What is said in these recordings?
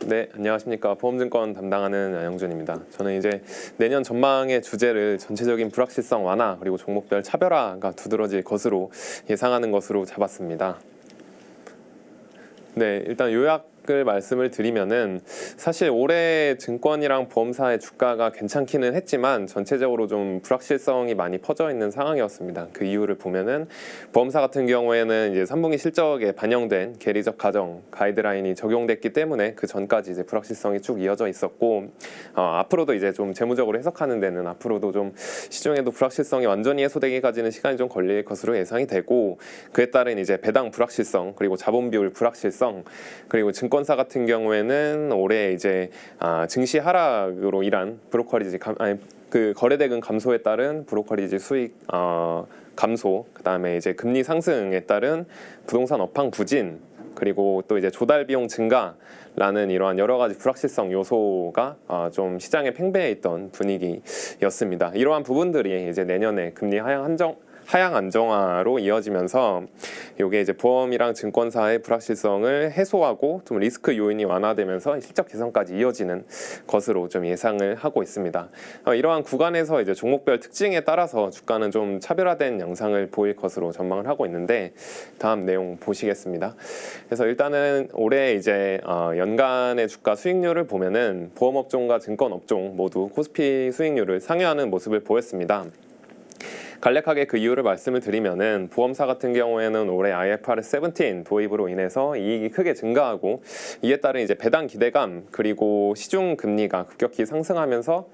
네, 안녕하십니까. 보험증권 담당하는 양영준입니다. 저는 이제 내년 전망의 주제를 전체적인 불확실성 완화 그리고 종목별 차별화가 두드러질 것으로 예상하는 것으로 잡았습니다. 네, 일단 요약을 말씀을 드리면은 사실 올해 증권이랑 보험사의 주가가 괜찮기는 했지만 전체적으로 좀 불확실성이 많이 퍼져 있는 상황이었습니다. 그 이유를 보면은 보험사 같은 경우에는 이제 3분기 실적에 반영된 계리적 가정 가이드라인이 적용됐기 때문에 그 전까지 이제 불확실성이 쭉 이어져 있었고 앞으로도 이제 좀 재무적으로 해석하는 데는 앞으로도 좀 시중에도 불확실성이 완전히 해소되기까지는 시간이 좀 걸릴 것으로 예상이 되고 그에 따른 이제 배당 불확실성 그리고 자본 비율 불확실성 그리고 증권사 같은 경우에는 올해 이제 증시 하락으로 인한 브로커리지 그 거래대금 감소에 따른 브로커리지 수익 감소, 그다음에 이제 금리 상승에 따른 부동산 업황 부진, 그리고 또 이제 조달 비용 증가라는 이러한 여러 가지 불확실성 요소가 좀 시장에 팽배해 있던 분위기였습니다. 이러한 부분들이 이제 내년에 금리 하향 안정화로 이어지면서 이게 이제 보험이랑 증권사의 불확실성을 해소하고 좀 리스크 요인이 완화되면서 실적 개선까지 이어지는 것으로 좀 예상을 하고 있습니다. 이러한 구간에서 이제 종목별 특징에 따라서 주가는 좀 차별화된 양상을 보일 것으로 전망을 하고 있는데 다음 내용 보시겠습니다. 그래서 일단은 올해 이제 연간의 주가 수익률을 보면은 보험업종과 증권업종 모두 코스피 수익률을 상회하는 모습을 보였습니다. 간략하게 그 이유를 말씀을 드리면은 보험사 같은 경우에는 올해 IFRS 17 도입으로 인해서 이익이 크게 증가하고 이에 따른 이제 배당 기대감 그리고 시중 금리가 급격히 상승하면서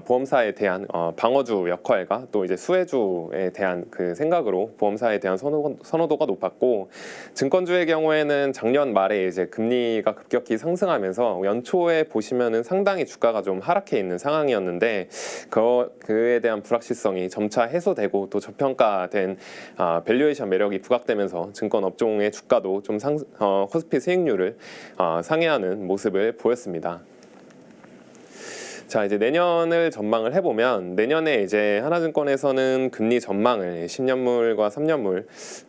보험사에 대한 방어주 역할과 또 이제 수혜주에 대한 그 생각으로 보험사에 대한 선호도가 높았고 증권주의 경우에는 작년 말에 이제 금리가 급격히 상승하면서 연초에 보시면은 상당히 주가가 좀 하락해 있는 상황이었는데 그에 대한 불확실성이 점차 해소되고 또 저평가된 밸류에이션 매력이 부각되면서 증권 업종의 주가도 좀 코스피 수익률을 상회하는 모습을 보였습니다. 자, 이제 내년을 전망을 해보면 내년에 이제 하나증권에서는 금리 전망을 10년물과 3년물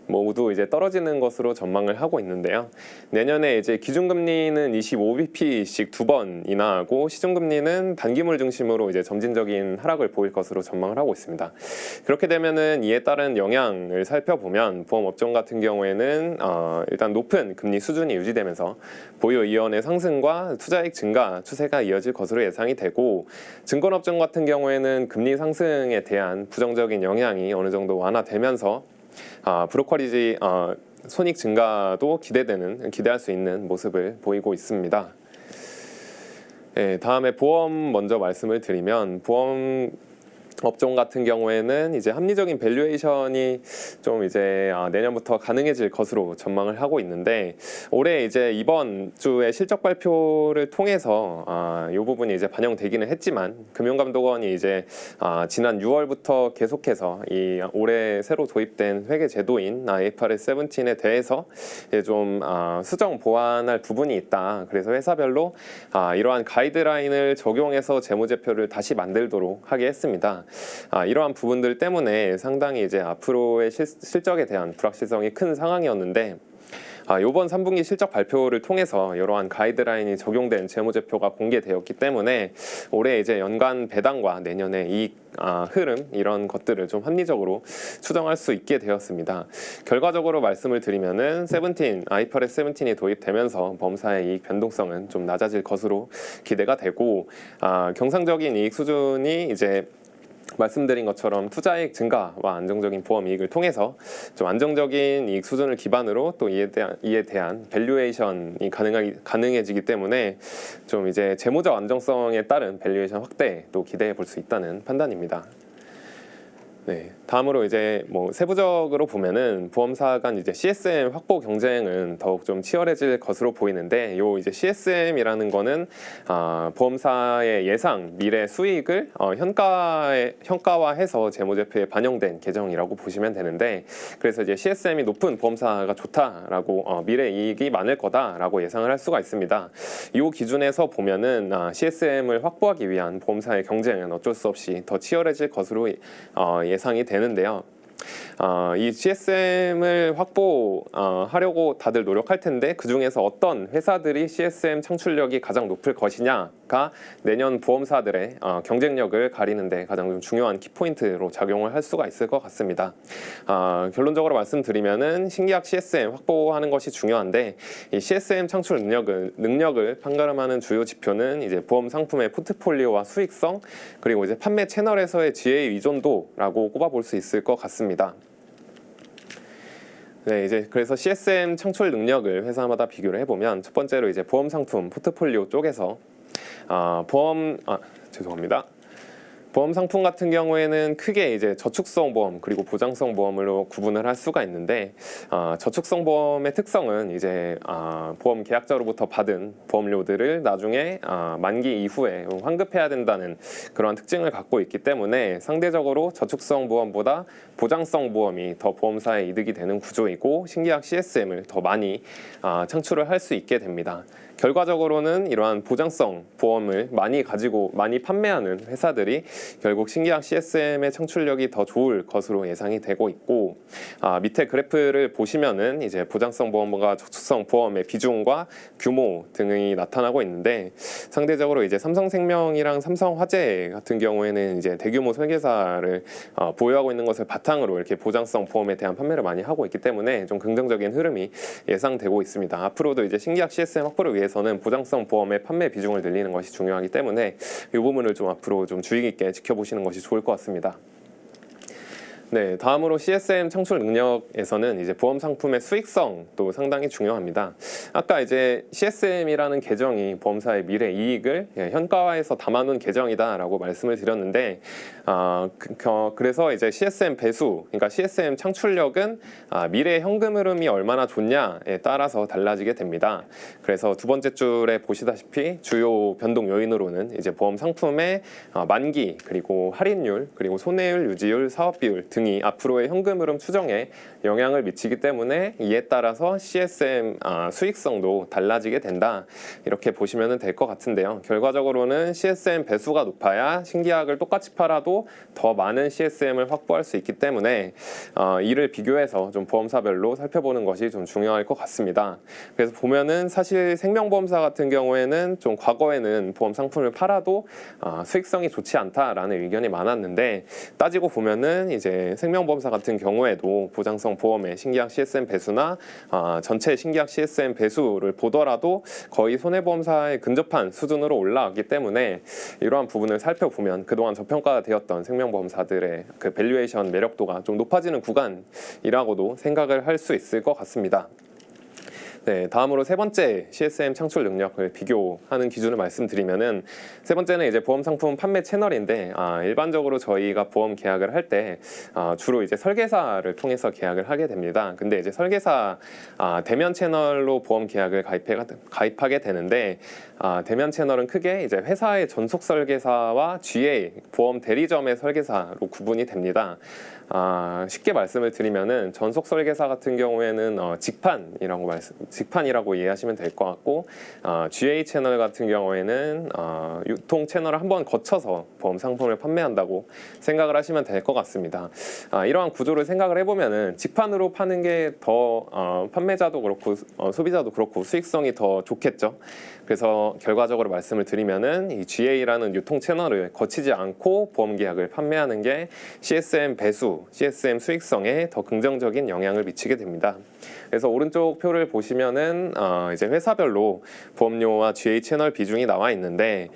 모두 이제 떨어지는 것으로 전망을 하고 있는데요. 내년에 이제 기준금리는 25bp씩 2번 인하하고 시중금리는 단기물 중심으로 이제 점진적인 하락을 보일 것으로 전망을 하고 있습니다. 그렇게 되면은 이에 따른 영향을 살펴보면 보험업종 같은 경우에는 일단 높은 금리 수준이 유지되면서 보유 이원의 상승과 투자익 증가 추세가 이어질 것으로 예상이 되고 증권업종 같은 경우에는 금리 상승에 대한 부정적인 영향이 어느 정도 완화되면서 브로커리지 손익 증가도 기대할 수 있는 모습을 보이고 있습니다. 네, 다음에 보험 먼저 말씀을 드리면 보험 업종 같은 경우에는 이제 합리적인 밸류에이션이 좀 이제 내년부터 가능해질 것으로 전망을 하고 있는데 올해 이제 이번 주에 실적 발표를 통해서 이 부분이 이제 반영되기는 했지만 금융감독원이 이제 지난 6월부터 계속해서 이 올해 새로 도입된 회계 제도인 IFRS 17에 대해서 이제 좀 수정 보완할 부분이 있다. 그래서 회사별로 이러한 가이드라인을 적용해서 재무제표를 다시 만들도록 하게 했습니다. 이러한 부분들 때문에 상당히 이제 앞으로의 실적에 대한 불확실성이 큰 상황이었는데 이번 3분기 실적 발표를 통해서 이러한 가이드라인이 적용된 재무제표가 공개되었기 때문에 올해 이제 연간 배당과 내년의 이익 흐름 이런 것들을 좀 합리적으로 추정할 수 있게 되었습니다. 결과적으로 말씀을 드리면은 IFRS 17이 도입되면서 보험사의 이익 변동성은 좀 낮아질 것으로 기대가 되고 경상적인 이익 수준이 이제 말씀드린 것처럼 투자이익 증가와 안정적인 보험 이익을 통해서 좀 안정적인 이익 수준을 기반으로 또 이에 대한 밸류에이션이 가능해지기 때문에 좀 이제 재무적 안정성에 따른 밸류에이션 확대도 기대해 볼 수 있다는 판단입니다. 네, 다음으로 이제 뭐 세부적으로 보면은 보험사 간 이제 CSM 확보 경쟁은 더욱 좀 치열해질 것으로 보이는데 요 이제 CSM이라는 거는 보험사의 예상 미래 수익을 현가화해서 재무제표에 반영된 계정이라고 보시면 되는데 그래서 이제 CSM이 높은 보험사가 좋다라고 미래 이익이 많을 거다라고 예상을 할 수가 있습니다. 이 기준에서 보면은 CSM을 확보하기 위한 보험사의 경쟁은 어쩔 수 없이 더 치열해질 것으로 예상이 되는데요. 이 CSM을 확보하려고 다들 노력할 텐데 그 중에서 어떤 회사들이 CSM 창출력이 가장 높을 것이냐가 내년 보험사들의 경쟁력을 가리는데 가장 좀 중요한 키포인트로 작용을 할 수가 있을 것 같습니다. 결론적으로 말씀드리면은 신계약 CSM 확보하는 것이 중요한데 이 CSM 창출 능력을 판가름하는 주요 지표는 이제 보험 상품의 포트폴리오와 수익성 그리고 이제 판매 채널에서의 GA 의존도라고 꼽아볼 수 있을 것 같습니다. 네, 이제 그래서 CSM 창출 능력을 회사마다 비교를 해보면 첫 번째로 이제 보험 상품 포트폴리오 쪽에서 죄송합니다. 보험 상품 같은 경우에는 크게 이제 저축성 보험 그리고 보장성 보험으로 구분을 할 수가 있는데 저축성 보험의 특성은 이제 보험 계약자로부터 받은 보험료들을 나중에 만기 이후에 환급해야 된다는 그러한 특징을 갖고 있기 때문에 상대적으로 저축성 보험보다 보장성 보험이 더 보험사에 이득이 되는 구조이고 신계약 CSM을 더 많이 창출을 할 수 있게 됩니다. 결과적으로는 이러한 보장성 보험을 많이 판매하는 회사들이 결국 신계약 CSM의 창출력이 더 좋을 것으로 예상이 되고 있고 밑에 그래프를 보시면은 이제 보장성 보험과 저축성 보험의 비중과 규모 등이 나타나고 있는데 상대적으로 이제 삼성생명이랑 삼성화재 같은 경우에는 이제 대규모 설계사를 보유하고 있는 것을 바탕으로 이렇게 보장성 보험에 대한 판매를 많이 하고 있기 때문에 좀 긍정적인 흐름이 예상되고 있습니다. 앞으로도 이제 신계약 CSM 확보를 위해서는 보장성 보험의 판매 비중을 늘리는 것이 중요하기 때문에 이 부분을 좀 앞으로 좀 주의 깊게 지켜보시는 것이 좋을 것 같습니다. 네, 다음으로 CSM 창출 능력에서는 이제 보험 상품의 수익성도 상당히 중요합니다. 아까 이제 CSM이라는 계정이 보험사의 미래 이익을 현가화해서 담아놓은 계정이다라고 말씀을 드렸는데, 그래서 이제 CSM 배수, 그러니까 CSM 창출력은 미래 현금 흐름이 얼마나 좋냐에 따라서 달라지게 됩니다. 그래서 두 번째 줄에 보시다시피 주요 변동 요인으로는 이제 보험 상품의 만기, 그리고 할인율, 그리고 손해율, 유지율, 사업비율 등이 앞으로의 현금 흐름 추정에 영향을 미치기 때문에 이에 따라서 CSM 수익성도 달라지게 된다. 이렇게 보시면 될 것 같은데요. 결과적으로는 CSM 배수가 높아야 신계약을 똑같이 팔아도 더 많은 CSM을 확보할 수 있기 때문에 이를 비교해서 좀 보험사별로 살펴보는 것이 좀 중요할 것 같습니다. 그래서 보면은 사실 생명보험사 같은 경우에는 좀 과거에는 보험 상품을 팔아도 수익성이 좋지 않다라는 의견이 많았는데 따지고 보면은 이제 생명보험사 같은 경우에도 보장성 보험의 신계약 CSM 배수나 전체 신계약 CSM 배수를 보더라도 거의 손해보험사에 근접한 수준으로 올라왔기 때문에 이러한 부분을 살펴보면 그동안 저평가되었던 생명보험사들의 그 밸류에이션 매력도가 좀 높아지는 구간이라고도 생각을 할 수 있을 것 같습니다. 네, 다음으로 세 번째 CSM 창출 능력을 비교하는 기준을 말씀드리면은 세 번째는 이제 보험 상품 판매 채널인데 일반적으로 저희가 보험 계약을 할 때 주로 이제 설계사를 통해서 계약을 하게 됩니다. 근데 이제 설계사 대면 채널로 보험 계약을 가입하게 되는데 대면 채널은 크게 이제 회사의 전속 설계사와 GA 보험 대리점의 설계사로 구분이 됩니다. 쉽게 말씀을 드리면은 전속 설계사 같은 경우에는 직판이라고 이해하시면 될 것 같고 GA 채널 같은 경우에는 유통 채널을 한번 거쳐서 보험 상품을 판매한다고 생각을 하시면 될 것 같습니다. 이러한 구조를 생각을 해보면은 직판으로 파는 게 더 판매자도 그렇고 소비자도 그렇고 수익성이 더 좋겠죠. 그래서 결과적으로 말씀을 드리면은 이 GA라는 유통 채널을 거치지 않고 보험 계약을 판매하는 게 CSM 배수, CSM 수익성에 더 긍정적인 영향을 미치게 됩니다. 그래서 오른쪽 표를 보시면은 이제 회사별로 보험료와 GA 채널 비중이 나와 있는데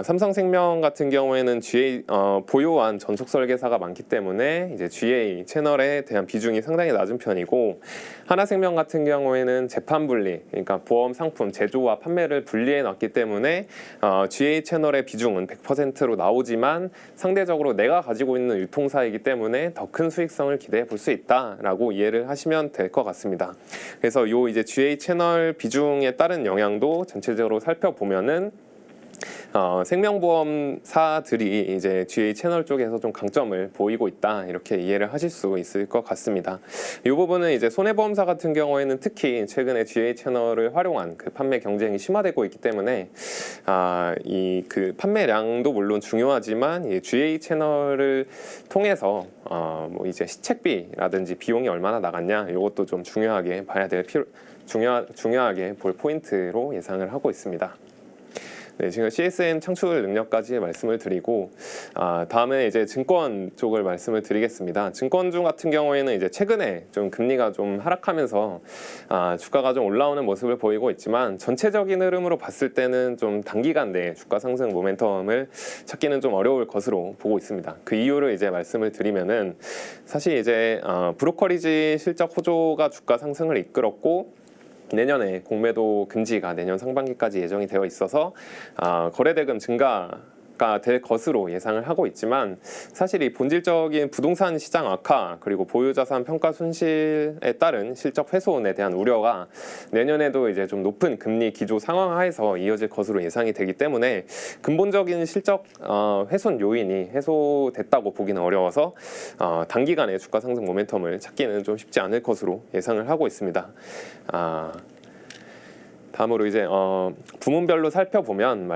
삼성생명 같은 경우에는 GA 보유한 전속 설계사가 많기 때문에 이제 GA 채널에 대한 비중이 상당히 낮은 편이고 하나생명 같은 경우에는 재판 분리, 그러니까 보험 상품 제조와 판매를 분리해 놨기 때문에 GA 채널의 비중은 100%로 나오지만 상대적으로 내가 가지고 있는 유통사이기 때문에 더 큰 수익성을 기대해 볼 수 있다라고 이해를 하시면 될 것 같습니다. 그래서 요 이제 GA 채널 비중에 따른 영향도 전체적으로 살펴보면은 생명보험사들이 이제 GA 채널 쪽에서 좀 강점을 보이고 있다 이렇게 이해를 하실 수 있을 것 같습니다. 이 부분은 이제 손해보험사 같은 경우에는 특히 최근에 GA 채널을 활용한 그 판매 경쟁이 심화되고 있기 때문에 이 그 판매량도 물론 중요하지만 이 GA 채널을 통해서 뭐 이제 시책비라든지 비용이 얼마나 나갔냐 이것도 좀 중요하게 봐야 될 중요하게 볼 포인트로 예상을 하고 있습니다. 네, 지금 CSM 창출 능력까지 말씀을 드리고 다음에 이제 증권 쪽을 말씀을 드리겠습니다. 증권주 같은 경우에는 이제 최근에 좀 금리가 좀 하락하면서 주가가 좀 올라오는 모습을 보이고 있지만 전체적인 흐름으로 봤을 때는 좀 단기간 내에 주가 상승 모멘텀을 찾기는 좀 어려울 것으로 보고 있습니다. 그 이유를 이제 말씀을 드리면은 사실 이제 브로커리지 실적 호조가 주가 상승을 이끌었고 내년에 공매도 금지가 내년 상반기까지 예정이 되어 있어서 거래대금 증가가 될 것으로 예상을 하고 있지만 사실 이 본질적인 부동산 시장 악화 그리고 보유자산 평가 손실에 따른 실적 훼손에 대한 우려가 내년에도 이제 좀 높은 금리 기조 상황 하에서 이어질 것으로 예상이 되기 때문에 근본적인 실적 훼손 요인이 해소됐다고 보기는 어려워서 단기간에 주가 상승 모멘텀을 찾기는 좀 쉽지 않을 것으로 예상을 하고 있습니다. 다음으로 이제 부문별로 살펴보면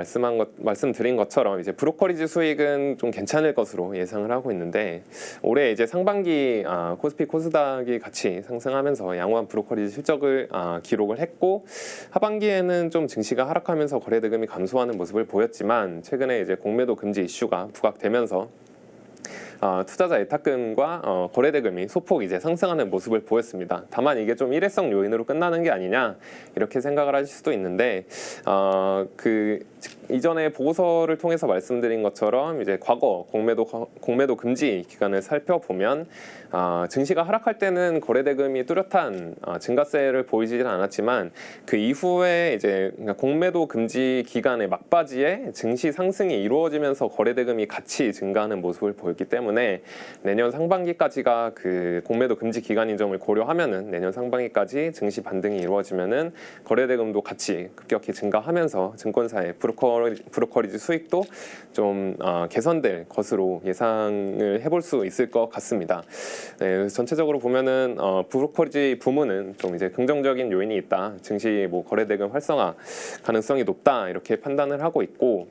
말씀드린 것처럼 이제 브로커리지 수익은 좀 괜찮을 것으로 예상을 하고 있는데 올해 이제 상반기 코스피 코스닥이 같이 상승하면서 양호한 브로커리지 실적을 기록을 했고 하반기에는 좀 증시가 하락하면서 거래대금이 감소하는 모습을 보였지만 최근에 이제 공매도 금지 이슈가 부각되면서 투자자 예탁금과 거래대금이 소폭 이제 상승하는 모습을 보였습니다. 다만 이게 좀 일회성 요인으로 끝나는 게 아니냐 이렇게 생각을 하실 수도 있는데 그 이전에 보고서를 통해서 말씀드린 것처럼 이제 과거 공매도 금지 기간을 살펴보면 증시가 하락할 때는 거래대금이 뚜렷한 증가세를 보이지는 않았지만 그 이후에 이제 공매도 금지 기간의 막바지에 증시 상승이 이루어지면서 거래대금이 같이 증가하는 모습을 보였기 때문에 내년 상반기까지가 그 공매도 금지 기간인 점을 고려하면은 내년 상반기까지 증시 반등이 이루어지면은 거래대금도 같이 급격히 증가하면서 증권사의 브로커리지 수익도 좀 개선될 것으로 예상을 해볼 수 있을 것 같습니다. 네, 전체적으로 보면은 브로커리지 부문은 좀 이제 긍정적인 요인이 있다. 증시 뭐 거래대금 활성화 가능성이 높다 이렇게 판단을 하고 있고.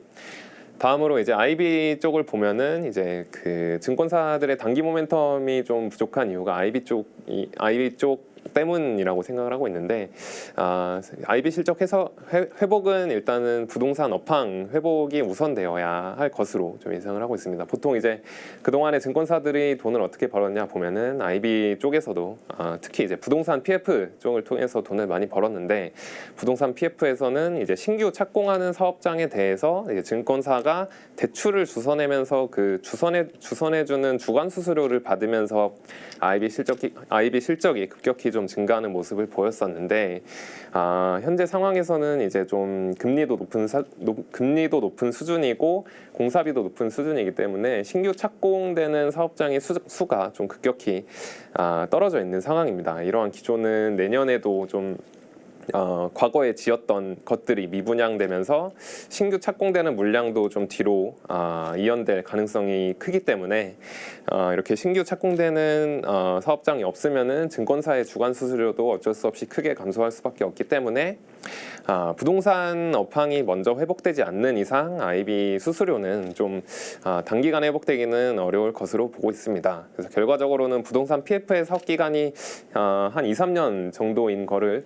다음으로 이제 IB 쪽을 보면은 이제 그 증권사들의 단기 모멘텀이 좀 부족한 이유가 IB 쪽 때문이라고 생각을 하고 있는데 IB 실적 회복은 일단은 부동산 업황 회복이 우선되어야 할 것으로 좀 예상을 하고 있습니다. 보통 이제 그동안에 증권사들이 돈을 어떻게 벌었냐 보면은 IB 쪽에서도 특히 이제 부동산 PF 쪽을 통해서 돈을 많이 벌었는데 부동산 PF에서는 이제 신규 착공하는 사업장에 대해서 이제 증권사가 대출을 주선하면서 그 주선해주는 주관 수수료를 받으면서 IB 실적이 급격히 좀 증가하는 모습을 보였었는데 현재 상황에서는 이제 좀 금리도 높은 수준이고 공사비도 높은 수준이기 때문에 신규 착공되는 사업장의 수가 좀 급격히 떨어져 있는 상황입니다. 이러한 기조는 내년에도 좀 과거에 지었던 것들이 미분양되면서 신규 착공되는 물량도 좀 뒤로 이연될 가능성이 크기 때문에 이렇게 신규 착공되는 사업장이 없으면은 증권사의 주관 수수료도 어쩔 수 없이 크게 감소할 수밖에 없기 때문에 부동산 업황이 먼저 회복되지 않는 이상 IB 수수료는 좀 단기간에 회복되기는 어려울 것으로 보고 있습니다. 그래서 결과적으로는 부동산 PF의 사업 기간이 한 2, 3년 정도인 거를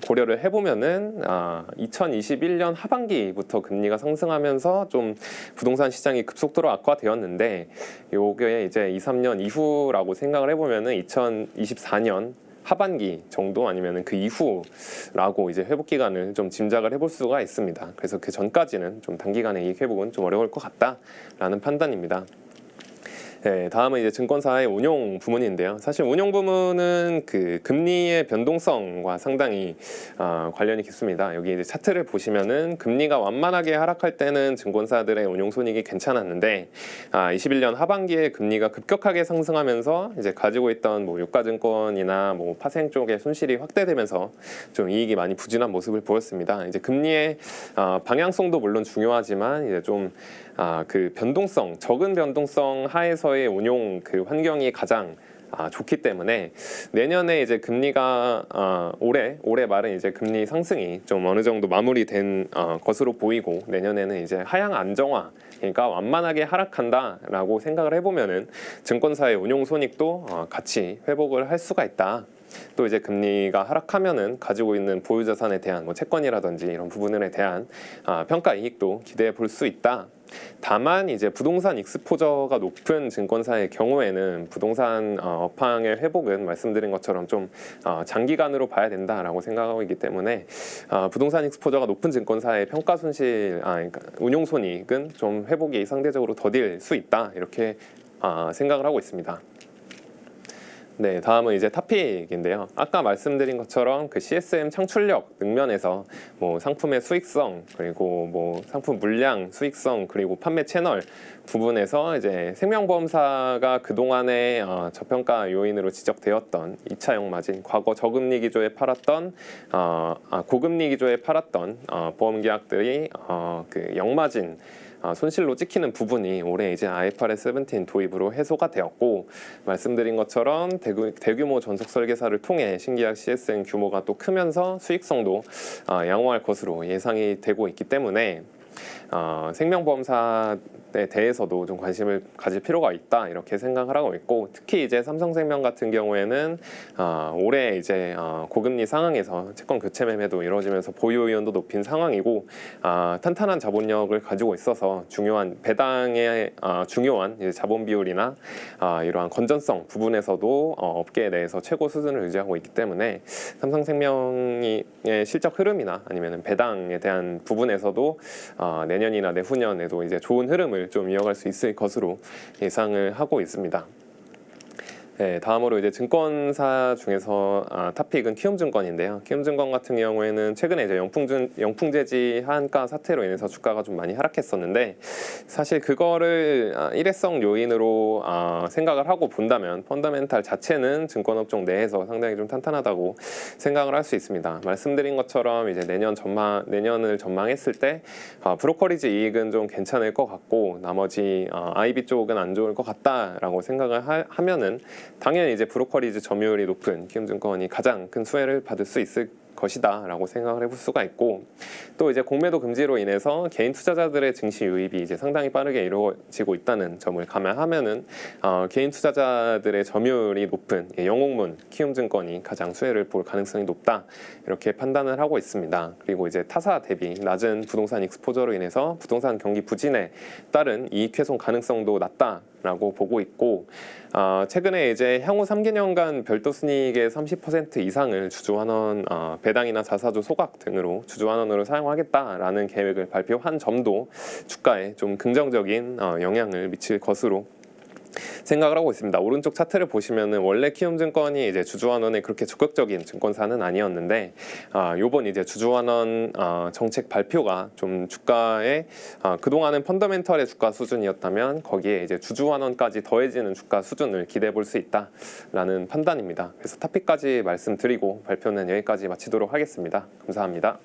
고려를 해보면은 2021년 하반기부터 금리가 상승하면서 좀 부동산 시장이 급속도로 악화되었는데 요게 이제 2, 3년 이후라고 생각을 해보면은 2024년 하반기 정도 아니면 그 이후라고 이제 회복 기간을 좀 짐작을 해볼 수가 있습니다. 그래서 그 전까지는 좀 단기간에 이익 회복은 좀 어려울 것 같다라는 판단입니다. 네, 다음은 이제 증권사의 운용 부문인데요. 사실 운용 부문은 그 금리의 변동성과 상당히 관련이 깊습니다. 여기 이제 차트를 보시면은 금리가 완만하게 하락할 때는 증권사들의 운용 손익이 괜찮았는데 21년 하반기에 금리가 급격하게 상승하면서 이제 가지고 있던 뭐 유가증권이나 뭐 파생 쪽의 손실이 확대되면서 좀 이익이 많이 부진한 모습을 보였습니다. 이제 금리의 방향성도 물론 중요하지만 이제 좀 그 변동성, 적은 변동성 하에서의 운용 그 환경이 가장 좋기 때문에 내년에 이제 금리가 올해 말은 이제 금리 상승이 좀 어느 정도 마무리된 것으로 보이고 내년에는 이제 하향 안정화, 그러니까 완만하게 하락한다라고 생각을 해보면은 증권사의 운용 손익도 같이 회복을 할 수가 있다. 또 이제 금리가 하락하면은 가지고 있는 보유 자산에 대한 뭐 채권이라든지 이런 부분에 대한 평가 이익도 기대해 볼 수 있다. 다만 이제 부동산 익스포저가 높은 증권사의 경우에는 부동산 업황의 회복은 말씀드린 것처럼 좀 장기간으로 봐야 된다라고 생각하고 있기 때문에 부동산 익스포저가 높은 증권사의 평가 손실, 그러니까 운용 손익은 좀 회복이 상대적으로 더딜 수 있다 이렇게 생각을 하고 있습니다. 네, 다음은 이제 탑픽인데요. 아까 말씀드린 것처럼 그 CSM 창출력 측면에서 뭐 상품의 수익성 그리고 뭐 상품 물량 수익성 그리고 판매 채널 부분에서 이제 생명보험사가 그동안의 저평가 요인으로 지적되었던 2차형 마진, 과거 저금리 기조에 팔았던 고금리 기조에 팔았던 보험 계약들이 그 역마진 손실로 찍히는 부분이 올해 이제 IFRS 17 도입으로 해소가 되었고 말씀드린 것처럼 대규모 전속 설계사를 통해 신계약 CSM 규모가 또 크면서 수익성도 양호할 것으로 예상이 되고 있기 때문에 생명보험사에 대해서도 좀 관심을 가질 필요가 있다 이렇게 생각을 하고 있고 특히 이제 삼성생명 같은 경우에는 올해 이제 고금리 상황에서 채권 교체 매매도 이루어지면서 보유 의원도 높인 상황이고 탄탄한 자본력을 가지고 있어서 중요한 배당의 중요한 이제 자본 비율이나 이러한 건전성 부분에서도 업계 내에서 최고 수준을 유지하고 있기 때문에 삼성생명의 실적 흐름이나 아니면 배당에 대한 부분에서도 내년이나 내후년에도 이제 좋은 흐름을 좀 이어갈 수 있을 것으로 예상을 하고 있습니다. 네, 다음으로 이제 증권사 중에서 탑픽은 키움증권인데요. 키움증권 같은 경우에는 최근에 이제 영풍제지 한가 사태로 인해서 주가가 좀 많이 하락했었는데 사실 그거를 일회성 요인으로 생각을 하고 본다면 펀더멘탈 자체는 증권업종 내에서 상당히 좀 탄탄하다고 생각을 할 수 있습니다. 말씀드린 것처럼 이제 내년을 전망했을 때 브로커리지 이익은 좀 괜찮을 것 같고 나머지 IB 쪽은 안 좋을 것 같다라고 생각을 하면은 당연히 이제 브로커리지 점유율이 높은 키움증권이 가장 큰 수혜를 받을 수 있을 것이다 라고 생각을 해볼 수가 있고 또 이제 공매도 금지로 인해서 개인 투자자들의 증시 유입이 이제 상당히 빠르게 이루어지고 있다는 점을 감안하면은 개인 투자자들의 점유율이 높은 영옥문 키움증권이 가장 수혜를 볼 가능성이 높다 이렇게 판단을 하고 있습니다. 그리고 이제 타사 대비 낮은 부동산 익스포저로 인해서 부동산 경기 부진에 따른 이익 훼손 가능성도 낮다라고 보고 있고 최근에 이제 향후 3개년간 별도 순이익의 30% 이상을 주주환원 배당이나 자사주 소각 등으로 주주환원으로 사용하겠다라는 계획을 발표한 점도 주가에 좀 긍정적인 영향을 미칠 것으로 생각을 하고 있습니다. 오른쪽 차트를 보시면은 원래 키움증권이 이제 주주환원에 그렇게 적극적인 증권사는 아니었는데 요번 이제 주주환원 정책 발표가 좀 주가에 그동안은 펀더멘털의 주가 수준이었다면 거기에 이제 주주환원까지 더해지는 주가 수준을 기대해 볼 수 있다라는 판단입니다. 그래서 탑픽까지 말씀드리고 발표는 여기까지 마치도록 하겠습니다. 감사합니다.